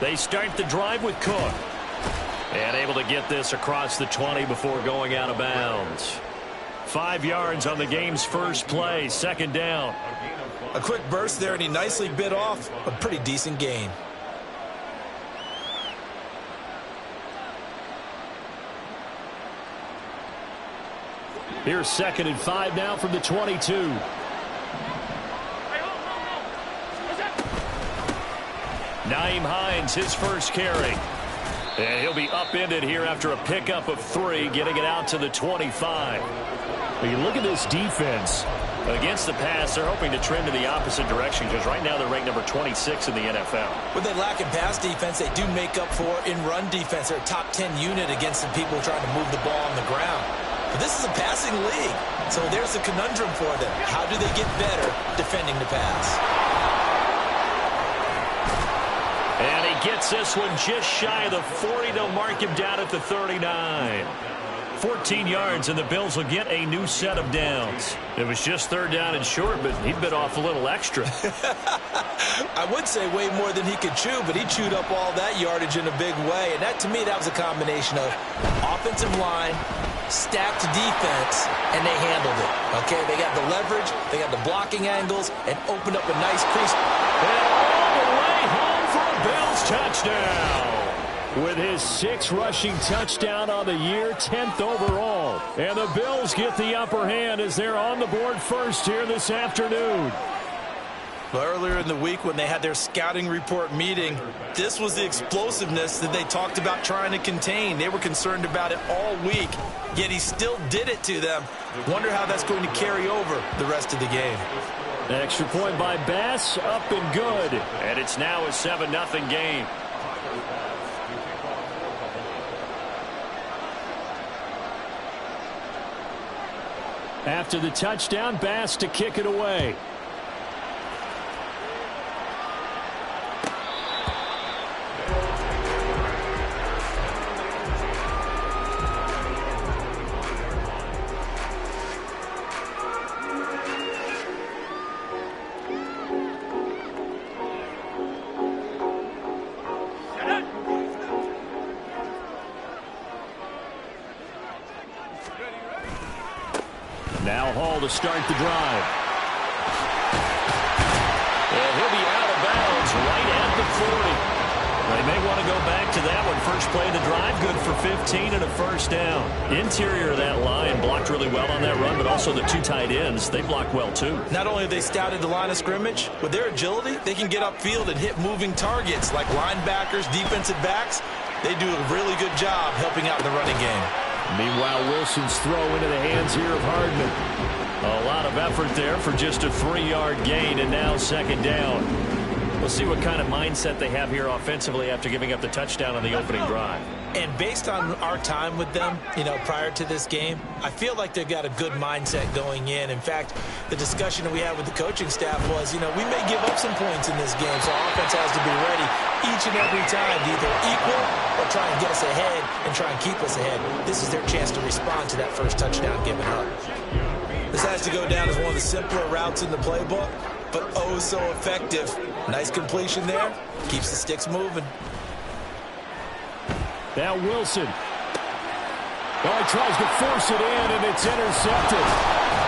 They start the drive with Cook. And able to get this across the 20 before going out of bounds. 5 yards on the game's first play, second down. A quick burst there, and he nicely bit off a pretty decent gain. Here's 2nd and 5 now from the 22. Nyheim Hines, his first carry. And he'll be upended here after a pickup of 3, getting it out to the 25. When you look at this defense against the pass, they're hoping to trend in the opposite direction because right now they're ranked number 26 in the NFL. What they lack in pass defense, they do make up for in run defense. They're a top 10 unit against the people trying to move the ball on the ground. But this is a passing league, so there's a conundrum for them. How do they get better defending the pass? And he gets this one just shy of the 40. They'll mark him down at the 39. 14 yards, and the Bills will get a new set of downs. It was just 3rd down and short, but he bit off a little extra. I would say way more than he could chew, but he chewed up all that yardage in a big way. And that, to me, that was a combination of offensive line, stacked defense, and they handled it. Okay, they got the leverage, they got the blocking angles, and opened up a nice crease. And all the way home for a Bills touchdown. With his 6th rushing touchdown on the year, 10th overall. And the Bills get the upper hand as they're on the board first here this afternoon. Well, earlier in the week when they had their scouting report meeting, this was the explosiveness that they talked about trying to contain. They were concerned about it all week, yet he still did it to them. Wonder how that's going to carry over the rest of the game. Extra point by Bass, up and good. And it's now a 7-0 game. After the touchdown, Bass to kick it away. Now Hall to start the drive. And he'll be out of bounds right at the 40. They may want to go back to that one. First play of the drive, good for 15 and a first down. Interior of that line blocked really well on that run, but also the 2 tight ends, they blocked well too. Not only have they scouted the line of scrimmage, with their agility, they can get upfield and hit moving targets like linebackers, defensive backs. They do a really good job helping out in the running game. Meanwhile, Wilson's throw into the hands here of Hardman. A lot of effort there for just a 3-yard gain, and now 2nd down. We'll see what kind of mindset they have here offensively after giving up the touchdown on the opening drive. And based on our time with them, prior to this game, I feel like they've got a good mindset going in. In fact, the discussion that we had with the coaching staff was, we may give up some points in this game, so our offense has to be ready each and every time to either equal or try and get us ahead and try and keep us ahead. This is their chance to respond to that first touchdown given up. This has to go down as one of the simpler routes in the playbook, but oh so effective. Nice completion there. Keeps the sticks moving. Now Wilson. Oh, he tries to force it in, and it's intercepted.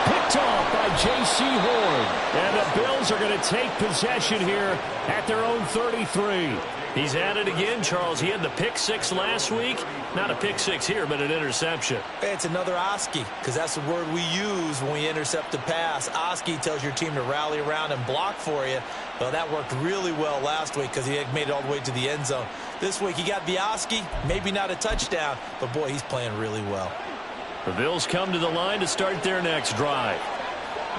Picked off by J.C. Horn. And the Bills are going to take possession here at their own 33. He's at it again, Charles. He had the pick 6 last week. Not a pick 6 here, but an interception. It's another Oski, because that's the word we use when we intercept a pass. Oski tells your team to rally around and block for you. Well, that worked really well last week because he had made it all the way to the end zone. This week he got the Oski, maybe not a touchdown, but boy, he's playing really well. The Bills come to the line to start their next drive.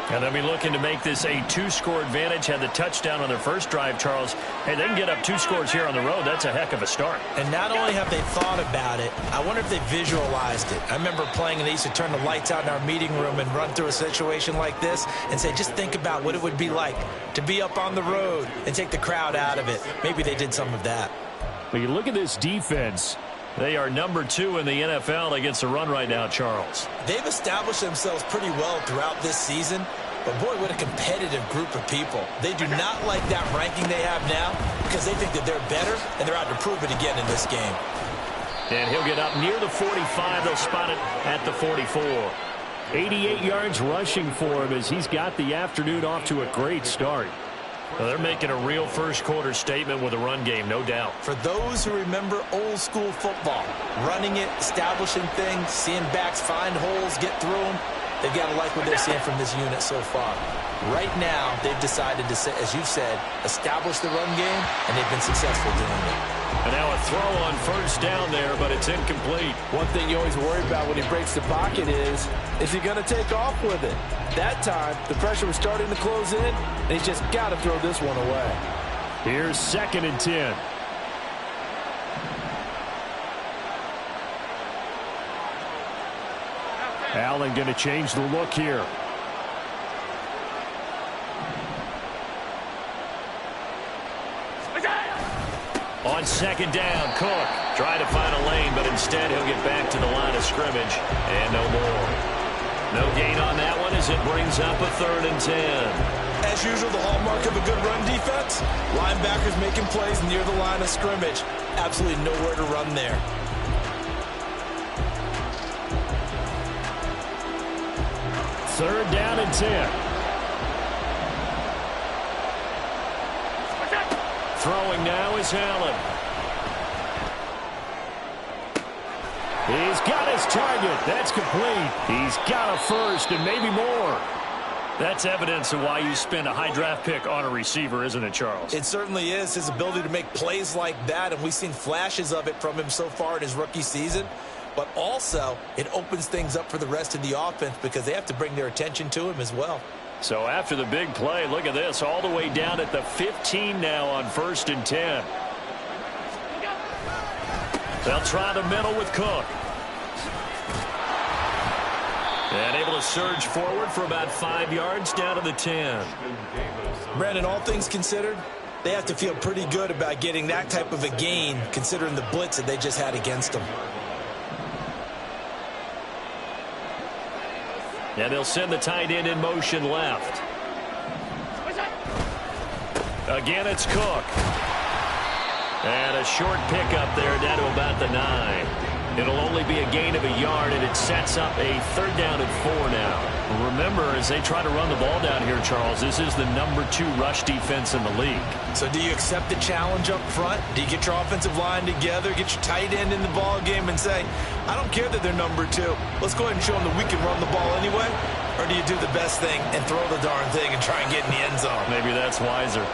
And they'll be looking to make this a 2-score advantage. Had the touchdown on their first drive, Charles. Hey, they can get up 2 scores here on the road. That's a heck of a start. And not only have they thought about it, I wonder if they visualized it. I remember playing and they used to turn the lights out in our meeting room and run through a situation like this and say, just think about what it would be like to be up on the road and take the crowd out of it. Maybe they did some of that. When you look at this defense, they are number 2 in the NFL against the run right now, Charles. They've established themselves pretty well throughout this season. But boy, what a competitive group of people. They do not like that ranking they have now. because they think that they're better, and they're out to prove it again in this game. And he'll get up near the 45. They'll spot it at the 44. 88 yards rushing for him as he's got the afternoon off to a great start. Well, they're making a real first-quarter statement with a run game, no doubt. For those who remember old-school football, running it, establishing things, seeing backs find holes, get through them, they've got to like what they're seeing from this unit so far. Right now, they've decided to, as you said, establish the run game, and they've been successful doing it. And now a throw on first down there, but it's incomplete. One thing you always worry about when he breaks the pocket is he going to take off with it? That time, the pressure was starting to close in, and he just got to throw this one away. Here's 2nd and 10. Allen going to change the look here. On 2nd down, Cook trying to find a lane, but instead he'll get back to the line of scrimmage and no more. No gain on that one as it brings up a 3rd and 10. As usual, the hallmark of a good run defense, linebackers making plays near the line of scrimmage. Absolutely nowhere to run there. Third down and 10. Throwing now is Allen. He's got his target. That's complete. He's got a first and maybe more. That's evidence of why you spend a high draft pick on a receiver, isn't it, Charles? It certainly is. His ability to make plays like that, and we've seen flashes of it from him so far in his rookie season. But also, it opens things up for the rest of the offense because they have to bring their attention to him as well. So after the big play, look at this, all the way down at the 15 now on 1st and 10. They'll try the middle with Cook. And able to surge forward for about 5 yards down to the 10. Brandon, all things considered, they have to feel pretty good about getting that type of a gain considering the blitz that they just had against them. And they'll send the tight end in motion left. Again, it's Cook. And a short pickup there down to about the 9. It'll only be a gain of a yard, and it sets up a 3rd down and 4 now. Remember, as they try to run the ball down here, Charles, this is the #2 rush defense in the league. So do you accept the challenge up front? Do you get your offensive line together, get your tight end in the ball game and say, I don't care that they're #2. Let's go ahead and show them that we can run the ball anyway? Or do you do the best thing and throw the darn thing and try and get in the end zone? Maybe that's wiser.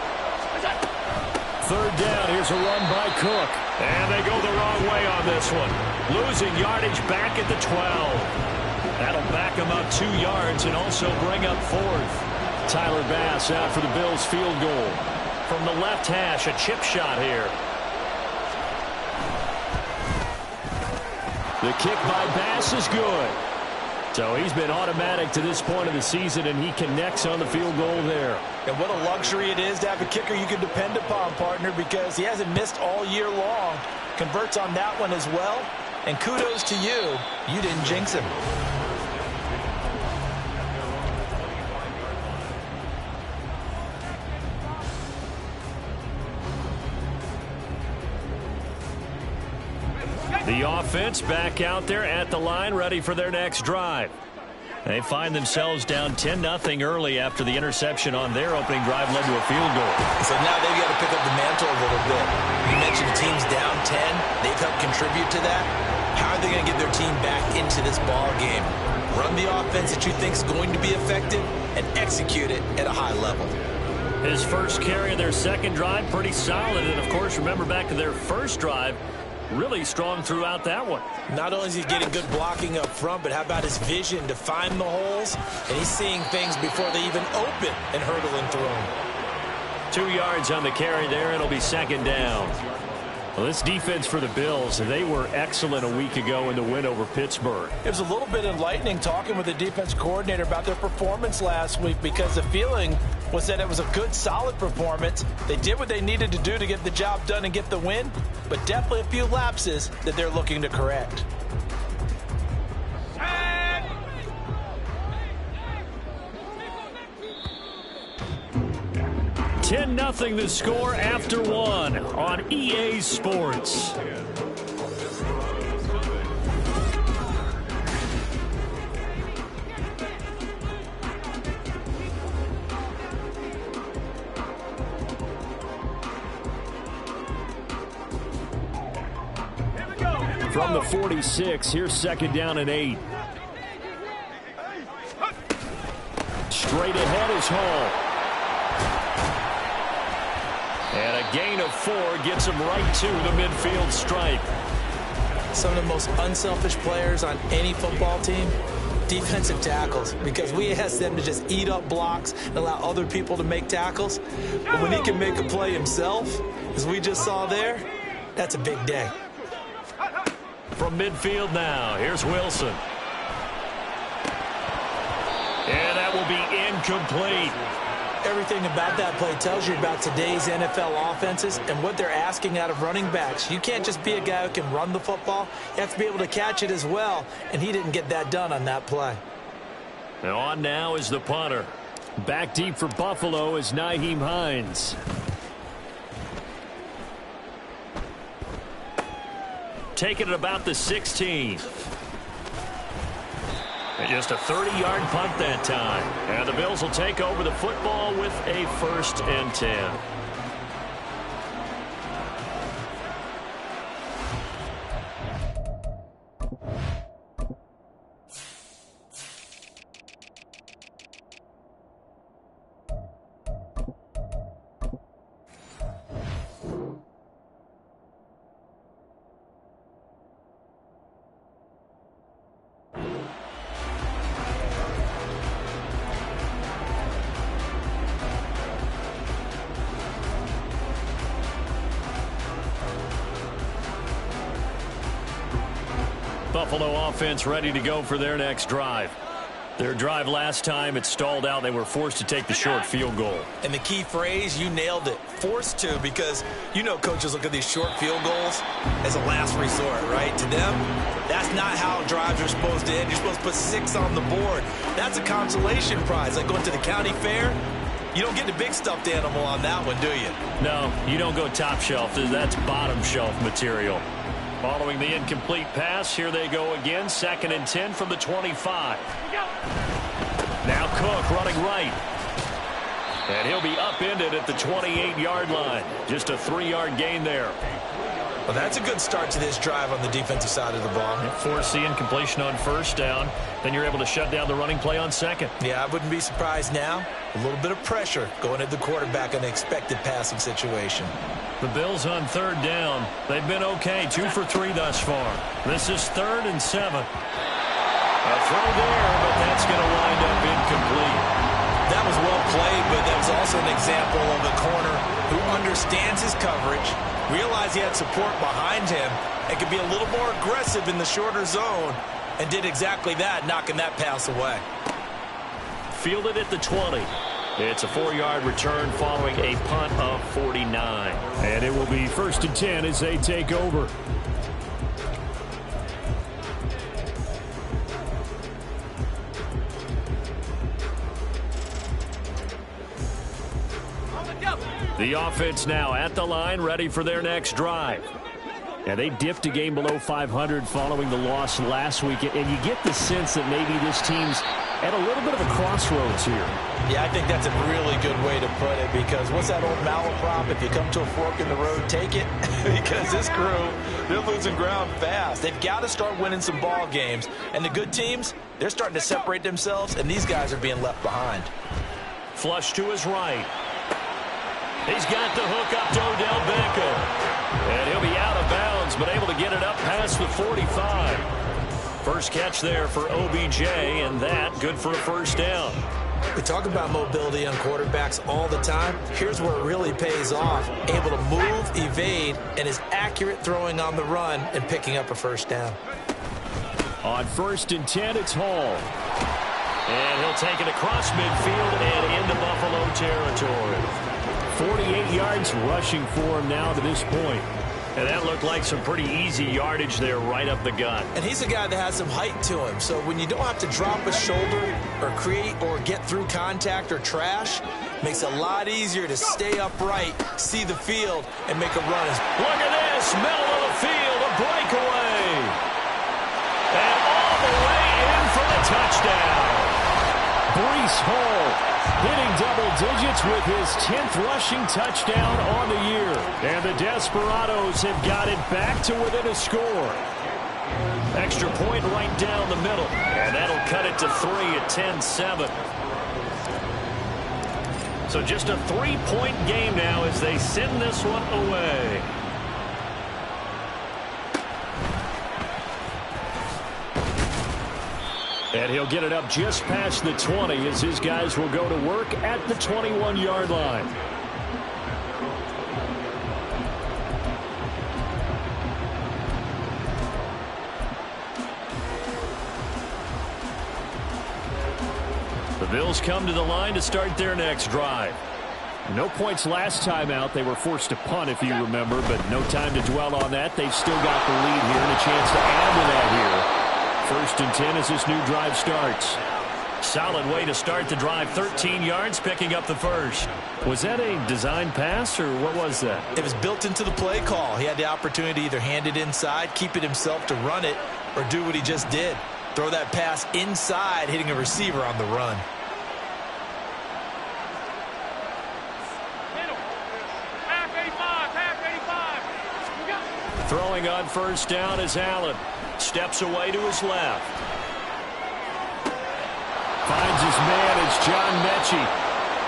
3rd down, here's a run by Cook. And they go the wrong way on this one. Losing yardage back at the 12. That'll back them up 2 yards and also bring up 4th. Tyler Bass out for the Bills field goal. From the left hash, a chip shot here. The kick by Bass is good. So he's been automatic to this point of the season, and he connects on the field goal there. And what a luxury it is to have a kicker you can depend upon, partner, because he hasn't missed all year long. Converts on that one as well. And kudos to you. You didn't jinx him. The offense back out there at the line, ready for their next drive. They find themselves down 10-0 early after the interception on their opening drive led to a field goal. So now they've got to pick up the mantle a little bit. You mentioned the team's down 10. They've helped contribute to that. How are they going to get their team back into this ball game? Run the offense that you think is going to be effective and execute it at a high level. His first carry of their second drive, pretty solid. And, of course, remember back to their first drive, really strong throughout that one. Not only is he getting good blocking up front, but how about his vision to find the holes? And he's seeing things before they even open and hurdling through them. 2 yards on the carry there. It'll be 2nd down. Well, this defense for the Bills, they were excellent a week ago in the win over Pittsburgh. It was a little bit enlightening talking with the defense coordinator about their performance last week because the feeling was that it was a good, solid performance. They did what they needed to do to get the job done and get the win, but definitely a few lapses that they're looking to correct. 10-0 the score after one on EA Sports. From the 46, here's 2nd down and 8. Straight ahead is Hall. And a gain of 4 gets him right to the midfield stripe. Some of the most unselfish players on any football team, defensive tackles, because we ask them to just eat up blocks and allow other people to make tackles. But when he can make a play himself, as we just saw there, that's a big day. From midfield now, here's Wilson. And that will be incomplete. Everything about that play tells you about today's NFL offenses and what they're asking out of running backs. You can't just be a guy who can run the football. You have to be able to catch it as well, and he didn't get that done on that play. And on now is the punter. Back deep for Buffalo is Nyheim Hines. Taking it about the 16. And just a 30-yard punt that time. And the Bills will take over the football with a 1st and 10. Buffalo offense ready to go for their next drive. Their drive last time, it stalled out. They were forced to take the short field goal. And the key phrase, you nailed it, forced to, because you know coaches look at these short field goals as a last resort, right? To them, that's not how drives are supposed to end. You're supposed to put 6 on the board. That's a consolation prize, like going to the county fair. You don't get the big stuffed animal on that one, do you? No, you don't go top shelf. That's bottom shelf material. Following the incomplete pass, here they go again. 2nd and 10 from the 25. Now Cook running right. And he'll be upended at the 28-yard line. Just a 3-yard gain there. Well, that's a good start to this drive on the defensive side of the ball. Force the incompletion on 1st down. Then you're able to shut down the running play on 2nd. Yeah, I wouldn't be surprised now. A little bit of pressure going at the quarterback in an expected passing situation. The Bills on 3rd down. They've been okay. 2 for 3 thus far. This is 3rd and 7. A throw there, but that's going to wind up incomplete. That was well played, but that was also an example of a corner who understands his coverage, realized he had support behind him, and could be a little more aggressive in the shorter zone, and did exactly that, knocking that pass away. Fielded at the 20. It's a 4-yard return following a punt of 49. And it will be 1st and 10 as they take over. The offense now at the line, ready for their next drive. And they dipped a game below 500 following the loss last week. And you get the sense that maybe this team's at a little bit of a crossroads here. Yeah, I think that's a really good way to put it, because what's that old malaprop? If you come to a fork in the road, take it. Because this crew, they're losing ground fast. They've got to start winning some ball games. And the good teams, they're starting to separate themselves, and these guys are being left behind. Flush to his right. He's got the hook up to Odell Beckham. And he'll be out of bounds, but able to get it up past the 45. First catch there for OBJ, and that good for a 1st down. We talk about mobility on quarterbacks all the time. Here's where it really pays off. Able to move, evade, and is accurate throwing on the run and picking up a 1st down. On 1st and 10, it's Hall. And he'll take it across midfield and into Buffalo territory. 48 yards rushing for him now to this point. And that looked like some pretty easy yardage there right up the gut. And he's a guy that has some height to him. So when you don't have to drop a shoulder or create or get through contact or trash, makes it a lot easier to stay upright, see the field, and make a run. Look at this, middle of the field, a breakaway. And all the way in for the touchdown. Breece Hall hitting double digits with his 10th rushing touchdown on the year. And the Desperados have got it back to within a score. Extra point right down the middle. And that'll cut it to 3 at 10-7. So just a 3-point game now as they send this one away. And he'll get it up just past the 20 as his guys will go to work at the 21-yard line. The Bills come to the line to start their next drive. No points last time out. They were forced to punt, if you remember, but no time to dwell on that. They've still got the lead here and a chance to add to that here. 1st and 10 as this new drive starts. Solid way to start the drive. 13 yards, picking up the first. Was that a design pass, or what was that? It was built into the play call. He had the opportunity to either hand it inside, keep it himself to run it, or do what he just did. Throw that pass inside, hitting a receiver on the run. Throwing on 1st down is Allen. Steps away to his left. Finds his man. It's John Mechie.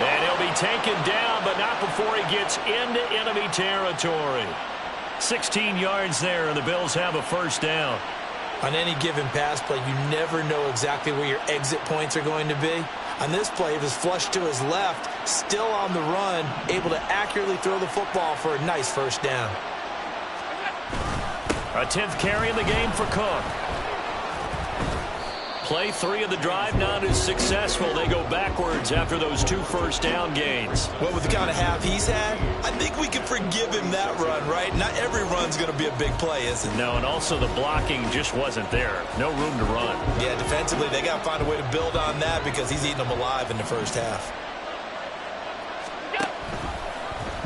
And he'll be taken down, but not before he gets into enemy territory. 16 yards there, and the Bills have a 1st down. On any given pass play, you never know exactly where your exit points are going to be. On this play, it was flushed to his left, still on the run, able to accurately throw the football for a nice 1st down. A 10th carry in the game for Cook. Play 3 of the drive not as successful. They go backwards after those 2 1st down gains. Well, with the kind of half he's had, I think we can forgive him that run, right? Not every run's going to be a big play, is it? No, and also the blocking just wasn't there. No room to run. Yeah, defensively, they got to find a way to build on that because he's eating them alive in the 1st half.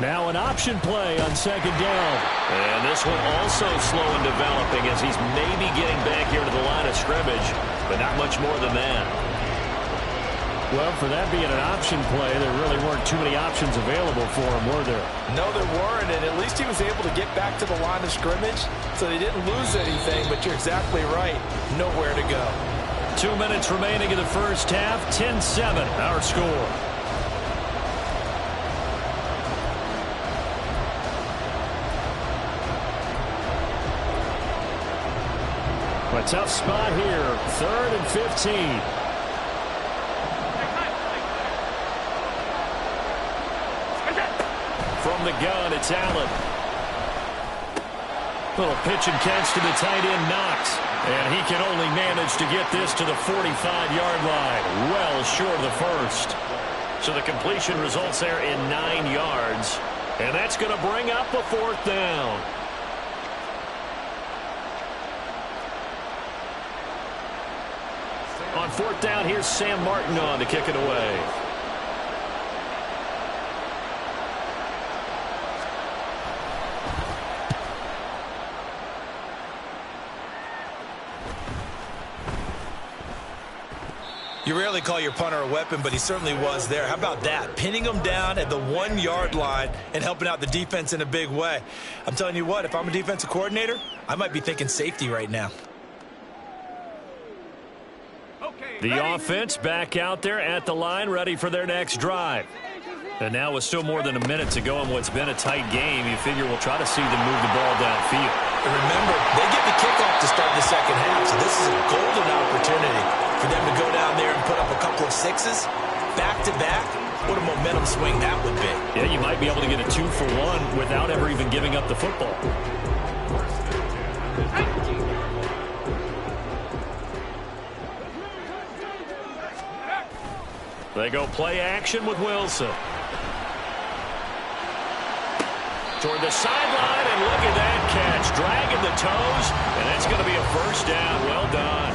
Now an option play on 2nd down. And this one also slow in developing as he's maybe getting back here to the line of scrimmage, but not much more than that. Well, for that being an option play, there really weren't too many options available for him, were there? No, there weren't, and at least he was able to get back to the line of scrimmage, so they didn't lose anything, but you're exactly right. Nowhere to go. 2 minutes remaining in the 1st half. 10-7, our score. A tough spot here. 3rd and 15. From the gun, it's Allen. Little pitch and catch to the tight end, Knox. And he can only manage to get this to the 45-yard line. Well short of the 1st. So the completion results there in 9 yards. And that's going to bring up a 4th down. On 4th down, here's Sam Martin on to kick it away. You rarely call your punter a weapon, but he certainly was there. How about that? Pinning him down at the 1-yard line and helping out the defense in a big way. I'm telling you what, if I'm a defensive coordinator, I might be thinking safety right now. The offense back out there at the line, ready for their next drive. And now with still more than a minute to go in what's been a tight game, you figure we'll try to see them move the ball downfield. And remember, they get the kickoff to start the 2nd half, so this is a golden opportunity for them to go down there and put up a couple of 6s back-to-back. What a momentum swing that would be. Yeah, you might be able to get a 2-for-1 without ever even giving up the football. They go play action with Wilson. Toward the sideline, and look at that Just dragging the toes, and that's going to be a first down. Well done.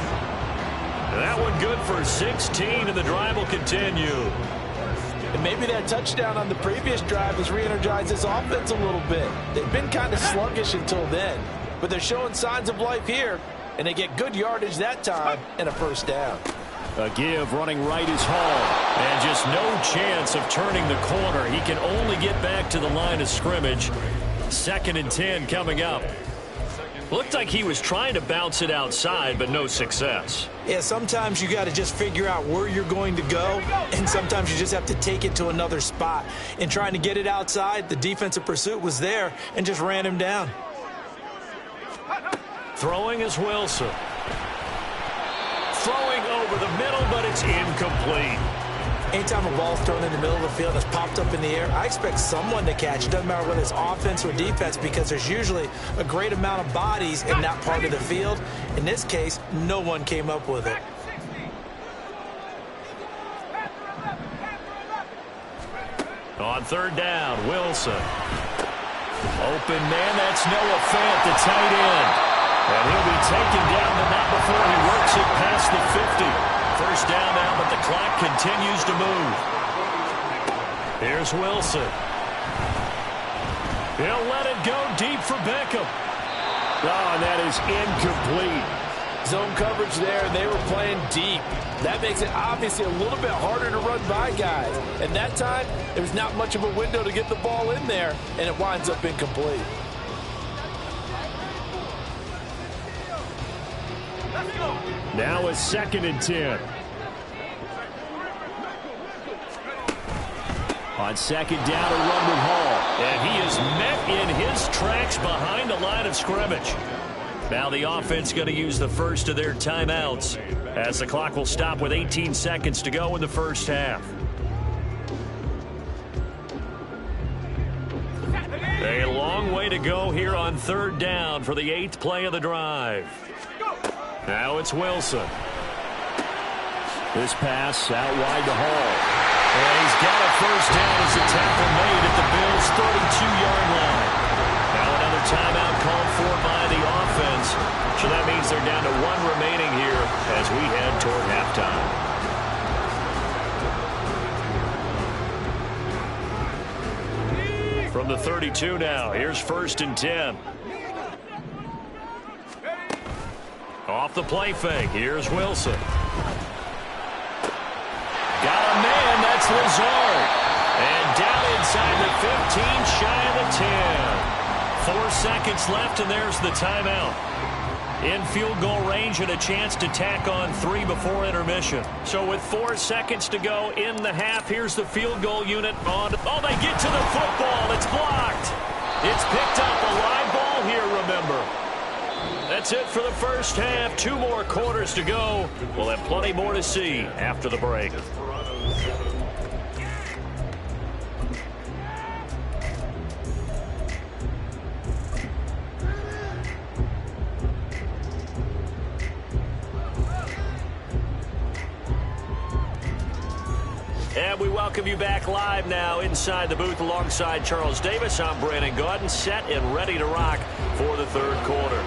And that one good for 16, and the drive will continue. And maybe that touchdown on the previous drive has re-energized this offense a little bit. They've been kind of sluggish until then, but they're showing signs of life here, and they get good yardage that time and a first down. A give running right is Hall. And just no chance of turning the corner. He can only get back to the line of scrimmage. 2nd and 10 coming up. Looked like he was trying to bounce it outside, but no success. Yeah, sometimes you got to just figure out where you're going to go, and sometimes you just have to take it to another spot. In trying to get it outside, the defensive pursuit was there and just ran him down. Throwing is Wilson. Throwing over the middle, but it's incomplete. Anytime a ball's thrown in the middle of the field that's popped up in the air, I expect someone to catch it. Doesn't matter whether it's offense or defense, because there's usually a great amount of bodies in that part of the field. In this case, no one came up with it. On 3rd down, Wilson. Open man, that's Noah Fant, the tight end. And he'll be taken down, but not before he works it past the 50. First down now, but the clock continues to move. Here's Wilson. He'll let it go deep for Beckham. Oh, and that is incomplete. Zone coverage there, and they were playing deep. That makes it obviously a little bit harder to run by guys. And that time, there was not much of a window to get the ball in there, and it winds up incomplete. Now a 2nd and 10. On 2nd down, a run with Hall. And he is met in his tracks behind the line of scrimmage. Now the offense going to use the first of their timeouts as the clock will stop with 18 seconds to go in the first half. A long way to go here on 3rd down for the 8th play of the drive. Now it's Wilson. This pass out wide to Hall. And he's got a first down as the tackle made at the Bills' 32-yard line. Now another timeout called for by the offense. So that means they're down to 1 remaining here as we head toward halftime. From the 32 now, here's 1st and 10. Off the play fake, here's Wilson. Got a man, that's Lazard. And down inside the 15, shy of the 10. 4 seconds left, and there's the timeout. In field goal range and a chance to tack on 3 before intermission. So with 4 seconds to go in the half, here's the field goal unit on. Oh, they get to the football. It's blocked. It's picked up. A live ball here, remember. That's it for the first half. 2 more quarters to go. We'll have plenty more to see after the break. And we welcome you back live now inside the booth alongside Charles Davis. I'm Brandon Gaudin, set and ready to rock for the 3rd quarter.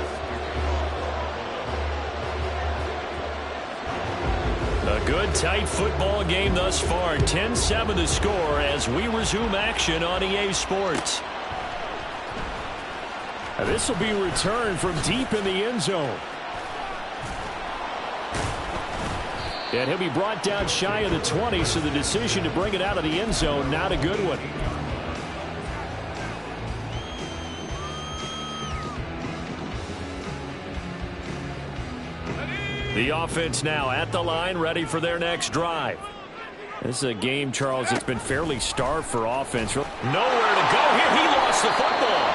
A good, tight football game thus far. 10-7 the score as we resume action on EA Sports. This will be returned from deep in the end zone. And he'll be brought down shy of the 20, so the decision to bring it out of the end zone, not a good one. The offense now at the line, ready for their next drive. This is a game, Charles, that's been fairly starved for offense. Nowhere to go here. He lost the football.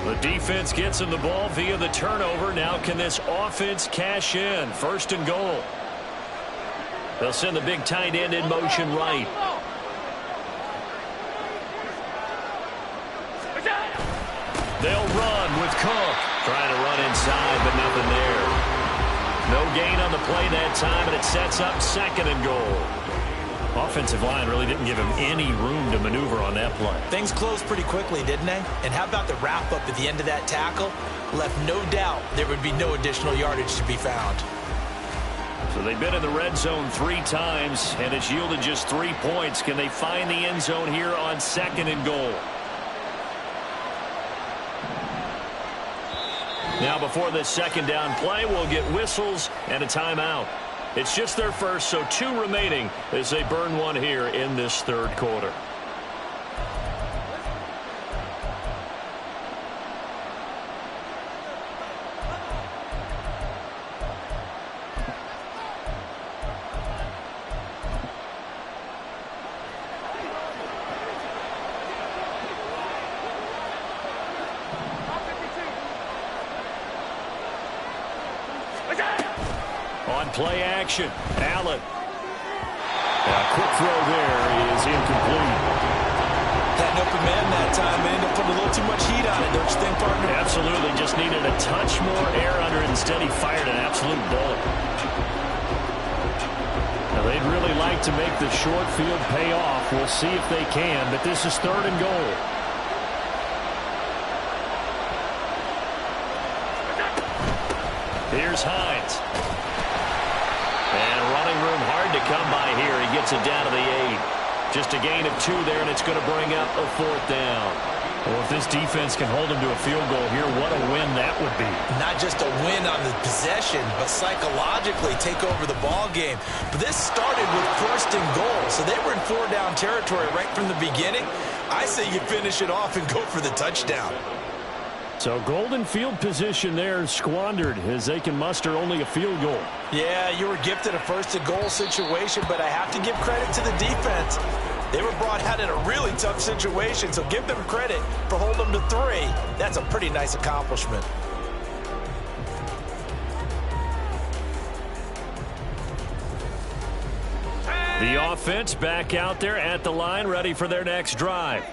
The defense gets him the ball via the turnover. Now can this offense cash in? 1st and goal. They'll send the big tight end in motion right. They'll run with Cook. Trying to run inside, but nothing there. No gain on the play that time, and it sets up 2nd and goal. Offensive line really didn't give him any room to maneuver on that play. Things closed pretty quickly, didn't they? And how about the wrap-up at the end of that tackle? Left no doubt there would be no additional yardage to be found. So they've been in the red zone 3 times, and it's yielded just 3 points. Can they find the end zone here on 2nd and goal? Now before this 2nd down play, we'll get whistles and a timeout. It's just their first, so 2 remaining as they burn 1 here in this 3rd quarter. On play action, Allen. A quick throw there is incomplete. That open man that time ended up putting a little too much heat on it, don't you think, partner? Absolutely, just needed a touch more air under it. Instead, he fired an absolute bullet. Now, they'd really like to make the short field pay off. We'll see if they can, but this is 3rd and goal. Here's Hines. And running room hard to come by here. He gets it down to the 8. Just a gain of 2 there, and it's going to bring up a 4th down. Well, if this defense can hold him to a field goal here, what a win that would be. Not just a win on the possession, but psychologically take over the ball game. But this started with 1st and goal, so they were in 4-down territory right from the beginning. I say you finish it off and go for the touchdown. So golden field position there squandered as they can muster only a field goal. Yeah, you were gifted a 1st and goal situation, but I have to give credit to the defense. They were brought out in a really tough situation, so give them credit for holding them to 3. That's a pretty nice accomplishment. The offense back out there at the line, ready for their next drive.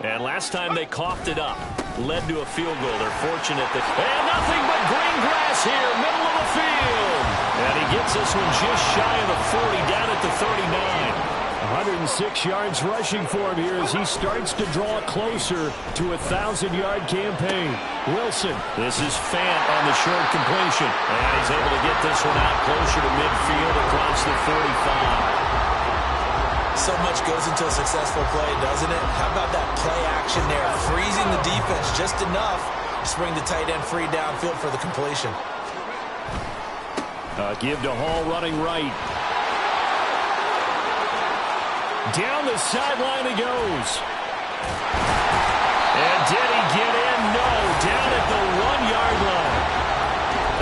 And last time they coughed it up, led to a field goal. They're fortunate that... And nothing but green grass here, middle of the field. And he gets this one just shy of the 40, down at the 39. 106 yards rushing for him here as he starts to draw closer to a 1,000-yard campaign. Wilson. This is Fant on the short completion. And he's able to get this one out closer to midfield across the 45. So much goes into a successful play, doesn't it? How about that play action there? Freezing the defense just enough to bring the tight end free downfield for the completion. Give to Hall running right. Down the sideline he goes. And did he get in? No. Down at the 1-yard line.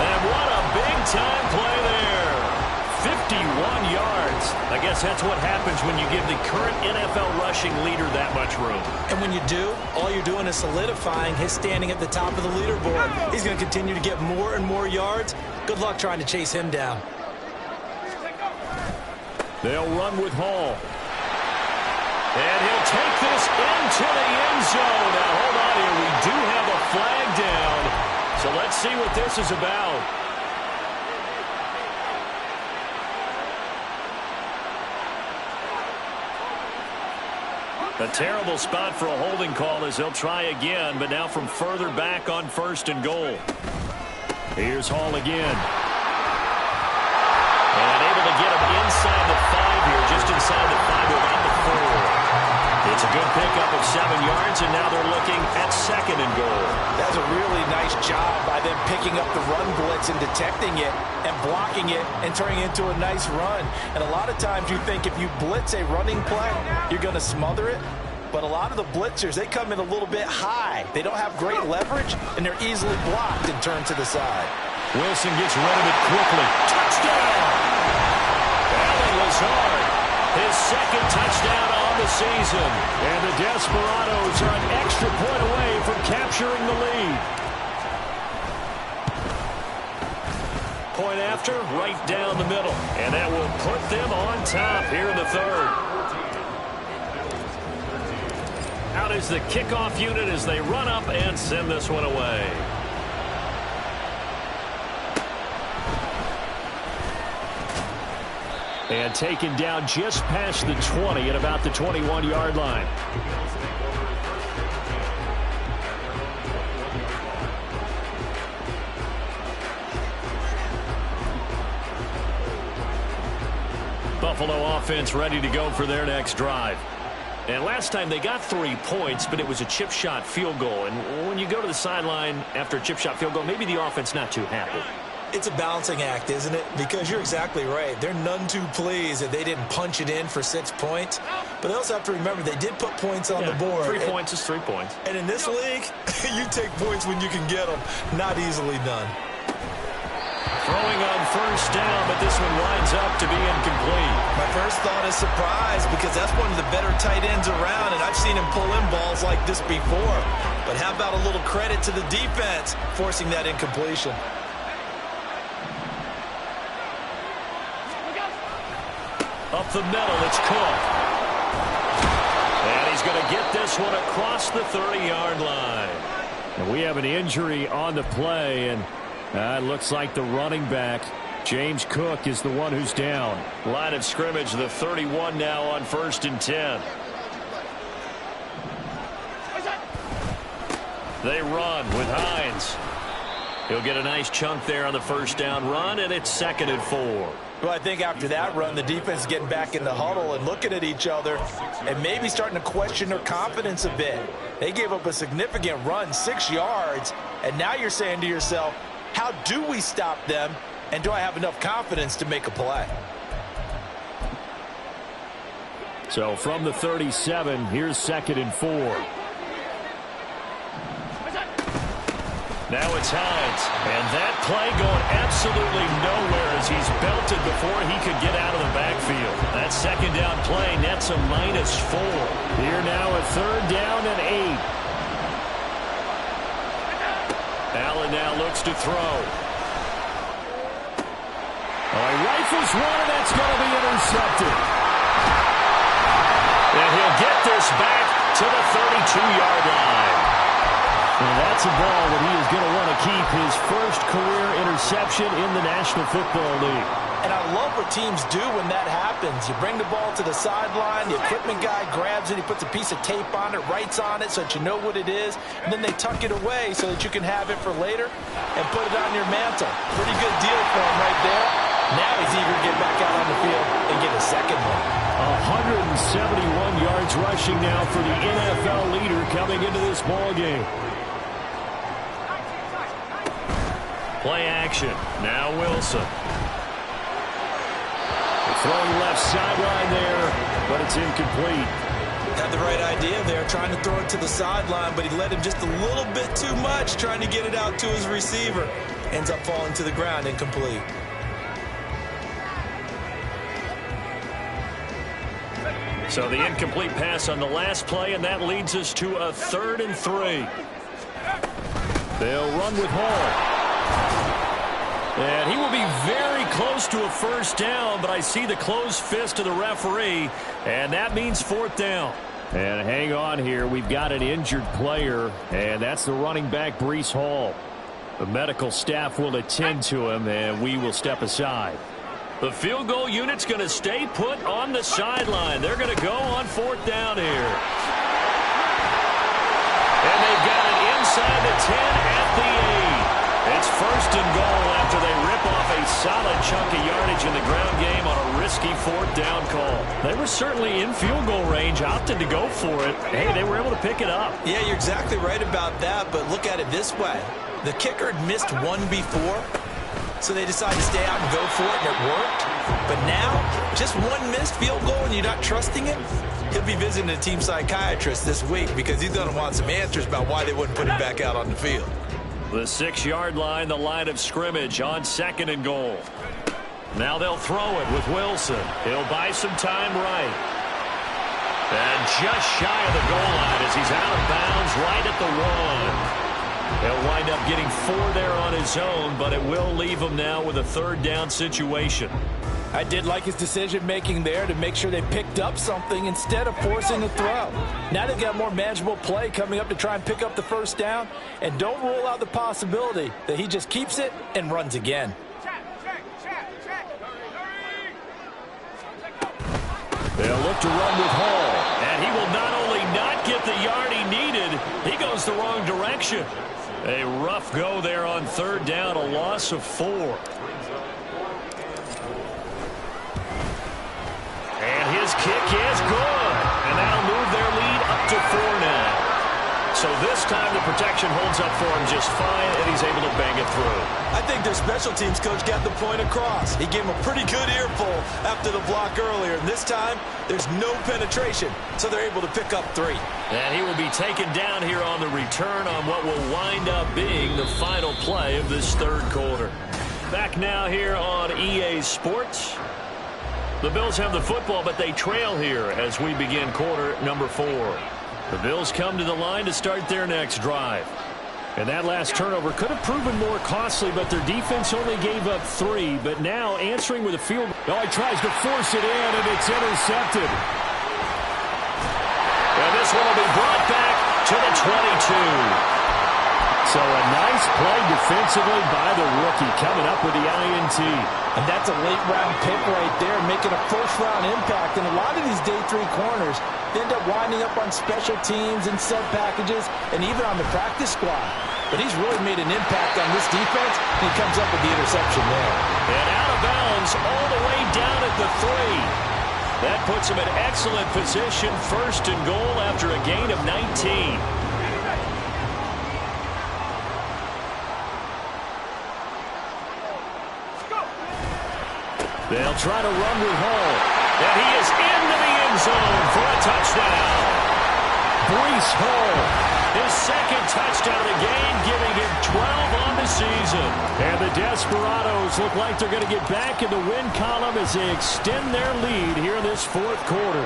And what a big-time play there. 51 yards. I guess that's what happens when you give the current NFL rushing leader that much room. And when you do, all you're doing is solidifying his standing at the top of the leaderboard. He's going to continue to get more and more yards. Good luck trying to chase him down. They'll run with Hall. And he'll take this into the end zone. Now, hold on here. We do have a flag down. So let's see what this is about. A terrible spot for a holding call as they'll try again, but now from further back on 1st and goal. Here's Hall again. And able to get him inside the 5 here, just inside the 5 to about the 4. It's a good pickup of 7 yards, and now they're looking at 2nd and goal. That's a really nice job by them picking up the run blitz and detecting it and blocking it and turning it into a nice run. And a lot of times you think if you blitz a running play, you're going to smother it. But a lot of the blitzers, they come in a little bit high. They don't have great leverage, and they're easily blocked and turned to the side. Wilson gets rid of it quickly. Touchdown! Allen was hard. His 2nd touchdown on the season. And the Desperados are an extra point away from capturing the lead. Point after, right down the middle. And that will put them on top here in the 3rd. Out is the kickoff unit as they run up and send this one away. And taken down just past the 20 at about the 21-yard line. Buffalo offense ready to go for their next drive. And last time they got 3 points, but it was a chip shot field goal. And when you go to the sideline after a chip shot field goal, maybe the offense not too happy. It's a balancing act, isn't it? Because you're exactly right. They're none too pleased that they didn't punch it in for 6 points. But they also have to remember they did put points on the board. 3 points is 3 points. And in this league, you take points when you can get them. Not easily done. Throwing on first down, but this one winds up to be incomplete. My first thought is surprise because that's one of the better tight ends around, and I've seen him pull in balls like this before. But how about a little credit to the defense forcing that incompletion? Up the middle, it's Cook. And he's going to get this one across the 30-yard line. And we have an injury on the play, and it looks like the running back, James Cook, is the one who's down. Line of scrimmage, the 31 now on 1st and 10. They run with Hines. He'll get a nice chunk there on the first down run, and it's 2nd and 4. Well, I think after that run, the defense is getting back in the huddle and looking at each other and maybe starting to question their confidence a bit. They gave up a significant run, 6 yards, and now you're saying to yourself, how do we stop them, and do I have enough confidence to make a play? So from the 37, here's 2nd and 4. Now it's Hines, and that play going absolutely nowhere as he's belted before he could get out of the backfield. That second down play nets a -4. Here now a 3rd down and 8. Allen now looks to throw. He rifles one, and that's going to be intercepted. And he'll get this back to the 32-yard line. And that's a ball that he is going to want to keep, his first career interception in the National Football League. And I love what teams do when that happens. You bring the ball to the sideline, the equipment guy grabs it, he puts a piece of tape on it, writes on it so that you know what it is, and then they tuck it away so that you can have it for later and put it on your mantle. Pretty good deal for him right there. Now he's eager to get back out on the field and get a second one. 171 yards rushing now for the NFL leader coming into this ball game. Play action. Now Wilson. Throwing left sideline there, but it's incomplete. Had the right idea there, trying to throw it to the sideline, but he let him just a little bit too much, trying to get it out to his receiver. Ends up falling to the ground, incomplete. So the incomplete pass on the last play, and that leads us to a 3rd and 3. They'll run with Hall. And he will be very close to a first down, but I see the closed fist of the referee, and that means 4th down. And hang on here. We've got an injured player, and that's the running back, Breece Hall. The medical staff will attend to him, and we will step aside. The field goal unit's going to stay put on the sideline. They're going to go on 4th down here. And they've got it inside the 10 at the 8. It's 1st and goal after they rip off a solid chunk of yardage in the ground game on a risky 4th down call. They were certainly in field goal range, opted to go for it. Hey, they were able to pick it up. Yeah, you're exactly right about that, but look at it this way. The kicker had missed one before, so they decided to stay out and go for it, and it worked. But now, just one missed field goal and you're not trusting him? He'll be visiting a team psychiatrist this week because he's going to want some answers about why they wouldn't put him back out on the field. The 6-yard line, the line of scrimmage on 2nd and goal. Now they'll throw it with Wilson. He'll buy some time right. And just shy of the goal line as he's out of bounds right at the 1. He'll wind up getting 4 there on his own, but it will leave him now with a 3rd down situation. I did like his decision-making there to make sure they picked up something instead of forcing a throw. Now they've got more manageable play coming up to try and pick up the 1st down, and don't rule out the possibility that he just keeps it and runs again. left to run with Hall. And he will not only not get the yard he needed, he goes the wrong direction. A rough go there on third down, a loss of 4. And his kick is good. And that'll move their lead up to 4 now. So this time the protection holds up for him just fine, and he's able to bang it through. I think their special teams coach got the point across. He gave him a pretty good earful after the block earlier. And this time, there's no penetration, so they're able to pick up 3. And he will be taken down here on the return on what will wind up being the final play of this third quarter. Back now here on EA Sports. The Bills have the football, but they trail here as we begin quarter number 4. The Bills come to the line to start their next drive. And that last turnover could have proven more costly, but their defense only gave up 3. But now answering with a field goal. Oh, he tries to force it in, and it's intercepted. And this one will be brought back to the 22. So a nice play defensively by the rookie, coming up with the INT. And that's a late-round pick right there, making a first-round impact. And a lot of these day 3 corners, they end up winding up on special teams and sub packages and even on the practice squad. But he's really made an impact on this defense, and he comes up with the interception there. And out of bounds all the way down at the 3. That puts him in excellent position, first and goal after a gain of 19. They'll try to run with Hall. And he is into the end zone for a touchdown. Breece Hall, his second touchdown of the game, giving him 12 on the season. And the Desperados look like they're going to get back in the win column as they extend their lead here in this fourth quarter.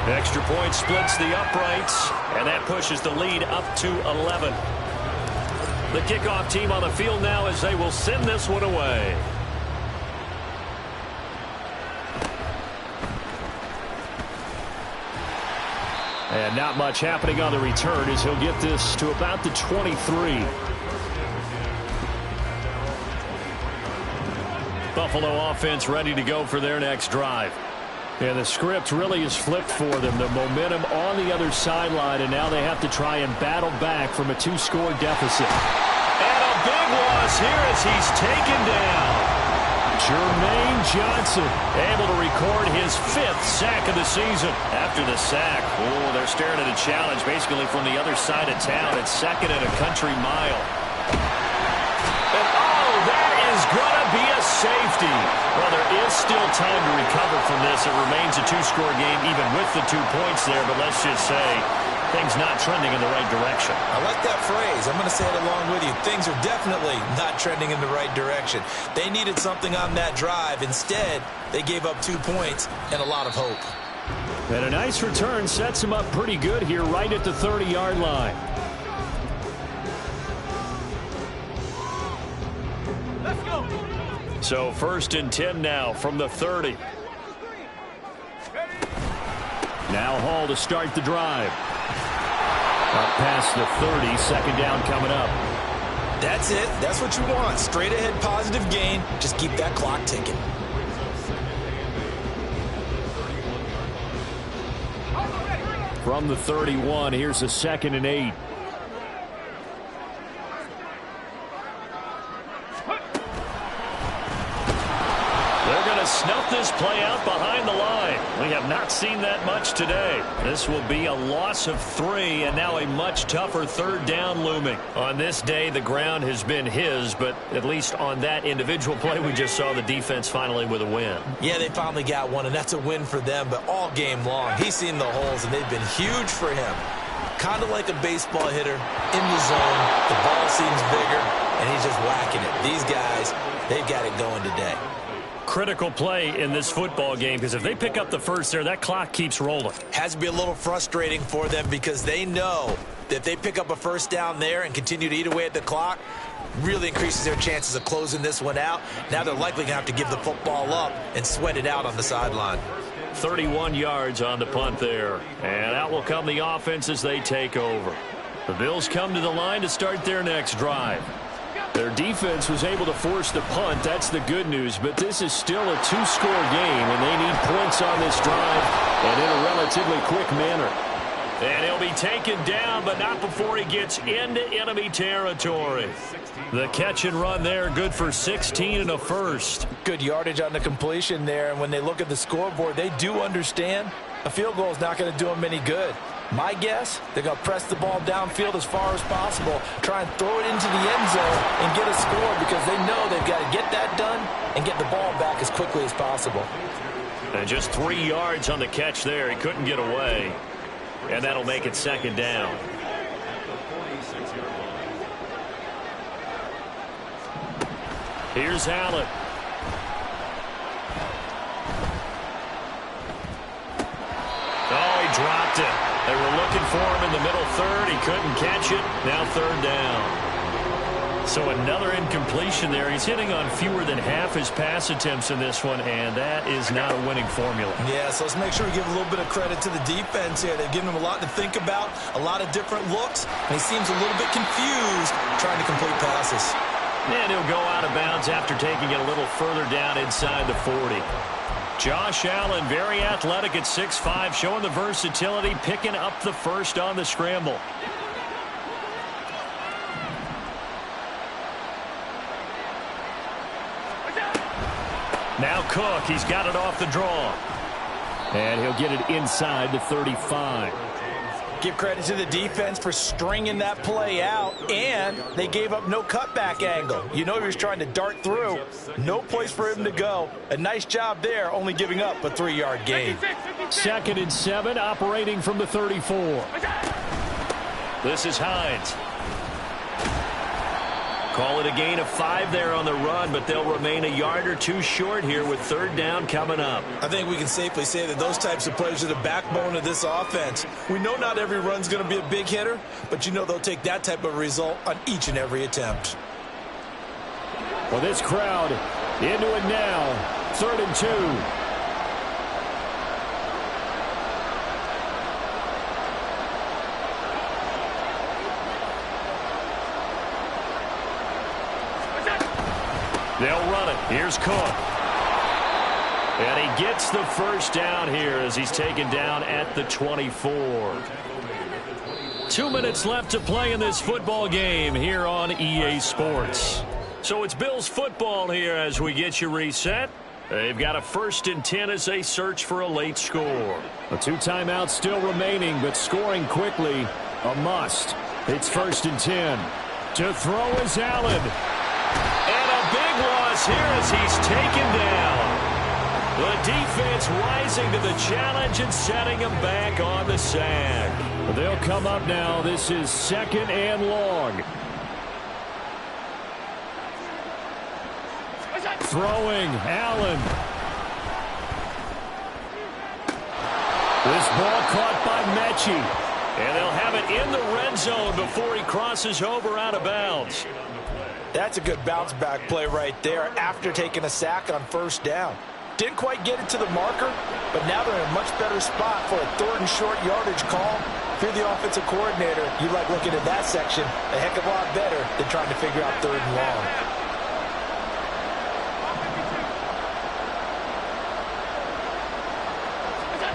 Extra point splits the uprights, and that pushes the lead up to 11. The kickoff team on the field now as they will send this one away. And not much happening on the return as he'll get this to about the 23. Buffalo offense ready to go for their next drive. And the script really is flipped for them. The momentum on the other sideline, and now they have to try and battle back from a 2-score deficit. And a big loss here as he's taken down. Jermaine Johnson able to record his 5th sack of the season. After the sack, they're staring at a challenge basically from the other side of town. It's second and a country mile. And that is going to be a safety. Well, there is still time to recover from this. It remains a 2-score game even with the 2 points there, but let's just say things not trending in the right direction. I like that phrase. I'm going to say it along with you. Things are definitely not trending in the right direction. They needed something on that drive. Instead, they gave up 2 points and a lot of hope. And a nice return sets him up pretty good here right at the 30-yard line. Let's go. So 1st and 10 now from the 30. Now Hall to start the drive. Up past the 30, second down coming up. That's it. That's what you want. Straight ahead positive gain. Just keep that clock ticking. From the 31, here's a 2nd and 8. They're going to snuff this play out behind the line. We have not seen that much today. This will be a loss of 3, and now a much tougher third down looming. On this day, the ground has been his, but at least on that individual play, we just saw the defense finally with a win. Yeah, they finally got one, and that's a win for them, but all game long, he's seen the holes, and they've been huge for him. Kind of like a baseball hitter in the zone. The ball seems bigger, and he's just whacking it. These guys, they've got it going today. Critical play in this football game because if they pick up the first there, that clock keeps rolling. Has to be a little frustrating for them because they know that if they pick up a first down there and continue to eat away at the clock, really increases their chances of closing this one out. Now they're likely going to have to give the football up and sweat it out on the sideline. 31 yards on the punt there. And out will come the offense as they take over. The Bills come to the line to start their next drive. Their defense was able to force the punt. That's the good news. But this is still a two-score game, and they need points on this drive and in a relatively quick manner. And he'll be taken down, but not before he gets into enemy territory. The catch and run there, good for 16 and a first. Good yardage on the completion there, and when they look at the scoreboard, they do understand a field goal is not going to do them any good. My guess, they're going to press the ball downfield as far as possible, try and throw it into the end zone and get a score because they know they've got to get that done and get the ball back as quickly as possible. And just 3 yards on the catch there. He couldn't get away. And that'll make it second down. Here's Allen. Oh, he dropped it. They were looking for him in the middle third. He couldn't catch it. Now third down. So another incompletion there. He's hitting on fewer than half his pass attempts in this one, and that is not a winning formula. Yeah, so let's make sure we give a little bit of credit to the defense here. They've given him a lot to think about, a lot of different looks, and he seems a little bit confused trying to complete passes. And he'll go out of bounds after taking it a little further down inside the 40. Josh Allen, very athletic at 6'5", showing the versatility, picking up the first on the scramble. Now Cook, he's got it off the draw. And he'll get it inside the 35. Give credit to the defense for stringing that play out, and they gave up no cutback angle. You know he was trying to dart through. No place for him to go. A nice job there, only giving up a 3-yard gain. 2nd and 7, operating from the 34. This is Hines. Call it a gain of 5 there on the run, but they'll remain a yard or two short here with third down coming up. I think we can safely say that those types of plays are the backbone of this offense. We know not every run's going to be a big hitter, but you know they'll take that type of result on each and every attempt. Well, this crowd into it now. 3rd and 2. They'll run it. Here's Cook. And he gets the first down here as he's taken down at the 24. 2 minutes left to play in this football game here on EA Sports. So it's Bills football here as we get you reset. They've got a 1st and 10 as they search for a late score. 2 timeouts still remaining, but scoring quickly, a must. It's 1st and 10. To throw is Allen. And a big loss here as he's taken down. The defense rising to the challenge and setting him back on the sack. They'll come up now. This is 2nd and long. Throwing, Allen. This ball caught by Mechie. And they'll have it in the red zone before he crosses over out of bounds. That's a good bounce-back play right there after taking a sack on 1st down. Didn't quite get it to the marker, but now they're in a much better spot for a 3rd and short yardage call. If you're the offensive coordinator, you like looking at that section a heck of a lot better than trying to figure out 3rd and long.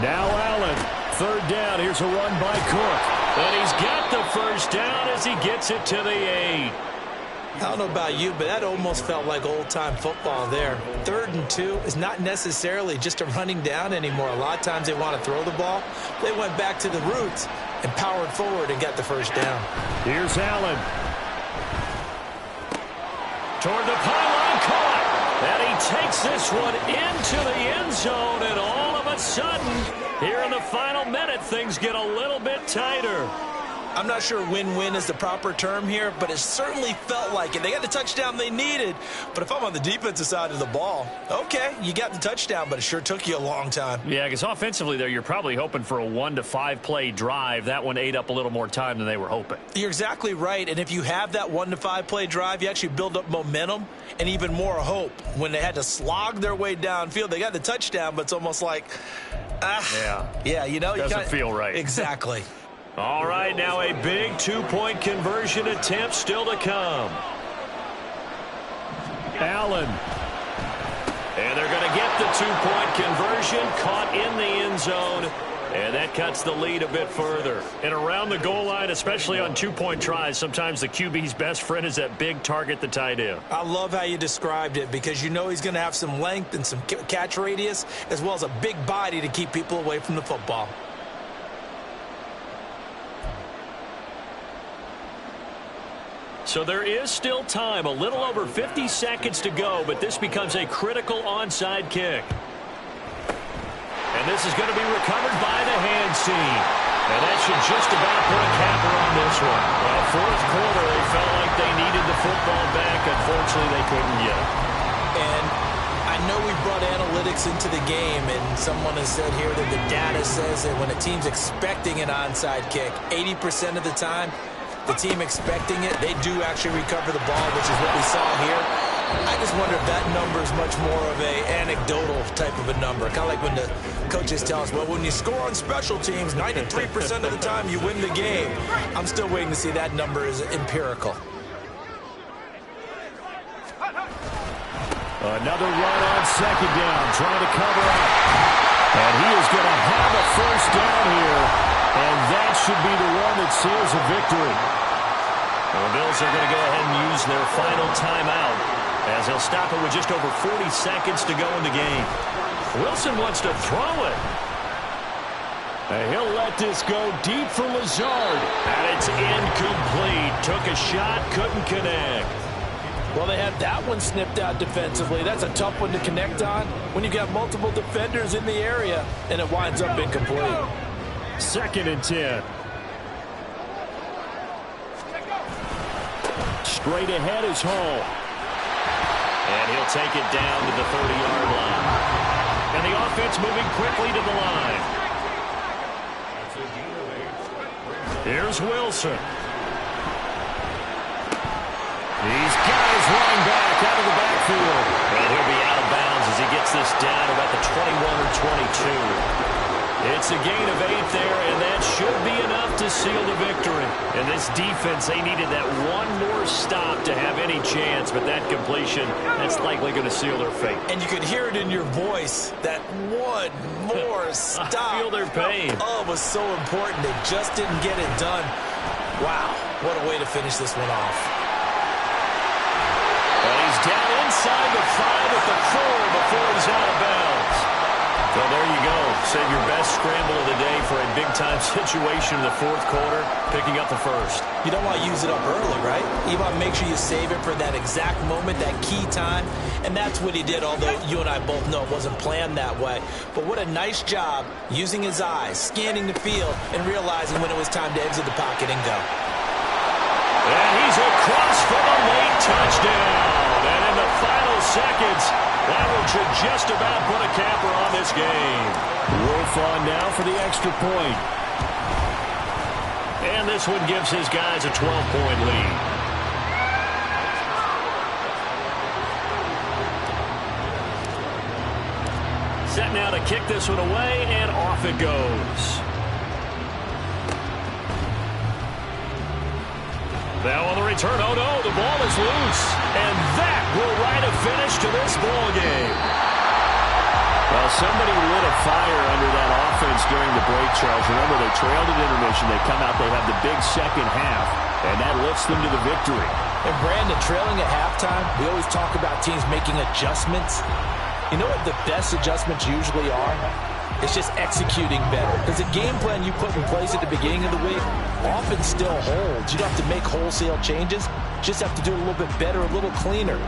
Now Allen, 3rd down. Here's a run by Cook. And he's got the first down as he gets it to the 8. I don't know about you, but that almost felt like old-time football there. 3rd and 2 is not necessarily just a running down anymore. A lot of times they want to throw the ball. They went back to the roots and powered forward and got the first down. Here's Allen. Toward the pylon, caught. And he takes this one into the end zone, and all of a sudden, here in the final minute, things get a little bit tighter. I'm not sure win-win is the proper term here, but it certainly felt like it. They got the touchdown they needed, but if I'm on the defensive side of the ball, okay, you got the touchdown, but it sure took you a long time. Yeah, because offensively there, you're probably hoping for a 1 to 5 play drive. That one ate up a little more time than they were hoping. You're exactly right, and if you have that 1 to 5 play drive, you actually build up momentum and even more hope. When they had to slog their way downfield, they got the touchdown, but it's almost like, yeah, you know, doesn't feel right. Exactly. All right, now a big 2-point conversion attempt still to come. Allen. And they're going to get the two-point conversion, caught in the end zone. And that cuts the lead a bit further. And around the goal line, especially on two-point tries, sometimes the QB's best friend is that big target, the tight end. I love how you described it because you know he's going to have some length and some catch radius as well as a big body to keep people away from the football. So there is still time, a little over 50 seconds to go, but this becomes a critical onside kick. And this is going to be recovered by the hands team. And that should just about put a capper on this one. Well, fourth quarter, they felt like they needed the football back. Unfortunately, they couldn't get it. And I know we brought analytics into the game, and someone has said here that the data says that when a team's expecting an onside kick, 80% of the time, the team expecting it, they do actually recover the ball, which is what we saw here. I just wonder if that number is much more of a anecdotal type of a number. Kind of like when the coaches tell us, well, when you score on special teams, 93% of the time you win the game. I'm still waiting to see that number is empirical. Another run on second down, trying to cover up. And he is going to have a first down here. And that should be the one that seals a victory. The Bills are going to go ahead and use their final timeout as they'll stop it with just over 40 seconds to go in the game. Wilson wants to throw it. And he'll let this go deep for Lazard. And it's incomplete. Took a shot, couldn't connect. Well, they had that one snipped out defensively. That's a tough one to connect on when you've got multiple defenders in the area, and it winds up incomplete. 2nd and 10. Straight ahead is Hall. And he'll take it down to the 30-yard line. And the offense moving quickly to the line. Here's Wilson. These guys running back out of the backfield. And he'll be out of bounds as he gets this down about the 21 or 22. It's a gain of 8 there, and that should be enough to seal the victory. And this defense, they needed that one more stop to have any chance, but that completion, that's likely going to seal their fate. And you could hear it in your voice, that one more stop. I feel their pain. Oh, it was so important. They just didn't get it done. Wow, what a way to finish this one off. And he's down inside the 5 at the 4 before he's out of bounds. Well, there you go. Save your best scramble of the day for a big-time situation in the fourth quarter, picking up the first. You don't want to use it up early, right? You want to make sure you save it for that exact moment, that key time. And that's what he did, although you and I both know it wasn't planned that way. But what a nice job using his eyes, scanning the field, and realizing when it was time to exit the pocket and go. And he's across for the late touchdown. And in the final seconds, that one should just about put a capper on this game. Wolf on now for the extra point. And this one gives his guys a 12-point lead. Set now to kick this one away, and off it goes. Now on the return, oh no, the ball is loose. And that will write a finish to this ball game. Well, somebody lit a fire under that offense during the break, Charles. Remember, they trailed at intermission. They come out, they have the big second half, and that lifts them to the victory. And Brandon, trailing at halftime, we always talk about teams making adjustments. You know what the best adjustments usually are? It's just executing better. Because the game plan you put in place at the beginning of the week often still holds. You don't have to make wholesale changes. Just have to do it a little bit better, a little cleaner.